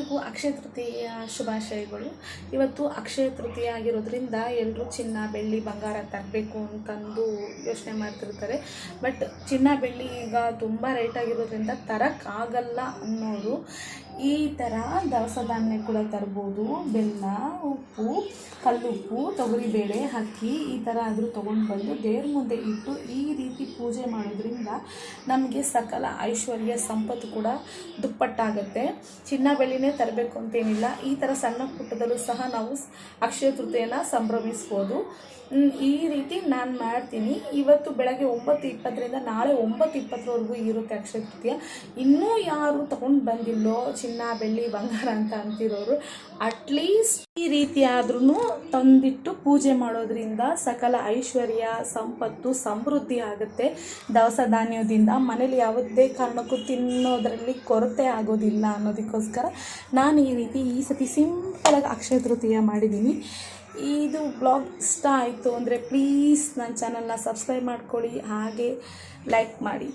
ಎಲ್ರಿಗೂ ಅಕ್ಷಯ ತೃತೀಯ ಶುಭಾಶಯಗಳು. ಇವತ್ತು ಅಕ್ಷಯ ತೃತೀಯ ಆಗಿರೋದ್ರಿಂದ ಎಲ್ಲರೂ ಚಿನ್ನ ಬೆಳ್ಳಿ ಬಂಗಾರ ತರಬೇಕು ಅಂತಂದು ಯೋಚನೆ ಮಾಡ್ತಿರ್ತಾರೆ. ಬಟ್ ಚಿನ್ನ ಬೆಳ್ಳಿ ಈಗ ತುಂಬ ರೇಟ್ ಆಗಿರೋದ್ರಿಂದ ತರೋಕ್ಕಾಗಲ್ಲ ಅನ್ನೋರು ಈ ಥರ ದವಸ ಧಾನ್ಯ ಕೂಡ ತರ್ಬೋದು. ಬೆಲ್ಲ, ಉಪ್ಪು, ಕಲ್ಲುಪ್ಪು, ತೊಗರಿಬೇಳೆ, ಅಕ್ಕಿ ಈ ಥರ ಆದರೂ ತೊಗೊಂಡು ಬಂದು ದೇವ್ರ ಮುಂದೆ ಇಟ್ಟು ಈ ರೀತಿ ಪೂಜೆ ಮಾಡೋದ್ರಿಂದ ನಮಗೆ ಸಕಲ ಐಶ್ವರ್ಯ ಸಂಪತ್ತು ಕೂಡ ದುಪ್ಪಟ್ಟಾಗುತ್ತೆ. ಚಿನ್ನ ಬೆಳ್ಳಿನೇ ತರಬೇಕು ಅಂತೇನಿಲ್ಲ, ಈ ಥರ ಸಣ್ಣ ಪುಟ್ಟದಲ್ಲೂ ಸಹ ನಾವು ಅಕ್ಷಯ ತೃತೀಯನ ಸಂಭ್ರಮಿಸ್ಬೋದು. ಈ ರೀತಿ ನಾನು ಮಾಡ್ತೀನಿ. ಇವತ್ತು ಬೆಳಗ್ಗೆ 9:20ರಿಂದ ನಾಳೆ 9:20ವರೆಗೂ ಇರುತ್ತೆ ಅಕ್ಷಯ ತೃತೀಯ. ಇನ್ನೂ ಯಾರು ತೊಗೊಂಡು ಬಂದಿಲ್ಲೋ ಚಿನ್ನ ಬೆಳ್ಳಿ ಬಂಗಾರ ಅಂತ ಅಂತಿರೋರು ಅಟ್ಲೀಸ್ಟ್ ಈ ರೀತಿ ಆದ್ರೂ ತಂದಿಟ್ಟು ಪೂಜೆ ಮಾಡೋದ್ರಿಂದ ಸಕಲ ಐಶ್ವರ್ಯ ಸಂಪತ್ತು ಸಮೃದ್ಧಿ ಆಗುತ್ತೆ. ದವಸ ಧಾನ್ಯದಿಂದ ಮನೇಲಿ ಯಾವುದೇ ಕಾರಣಕ್ಕೂ ತಿನ್ನೋದ್ರಲ್ಲಿ ಕೊರತೆ ಆಗೋದಿಲ್ಲ ಅನ್ನೋದಕ್ಕೋಸ್ಕರ ನಾನು ಈ ರೀತಿ ಈ ಸತಿ ಸಿಂಪಲಾಗಿ ಅಕ್ಷಯ ತೃತೀಯ ಮಾಡಿದ್ದೀನಿ. ಇದು ಬ್ಲಾಗ್ ಇಷ್ಟ ಆಯಿತು ಅಂದರೆ ಪ್ಲೀಸ್ ನನ್ನ ಚಾನಲ್ನ ಸಬ್ಸ್ಕ್ರೈಬ್ ಮಾಡ್ಕೊಳ್ಳಿ, ಹಾಗೆ ಲೈಕ್ ಮಾಡಿ.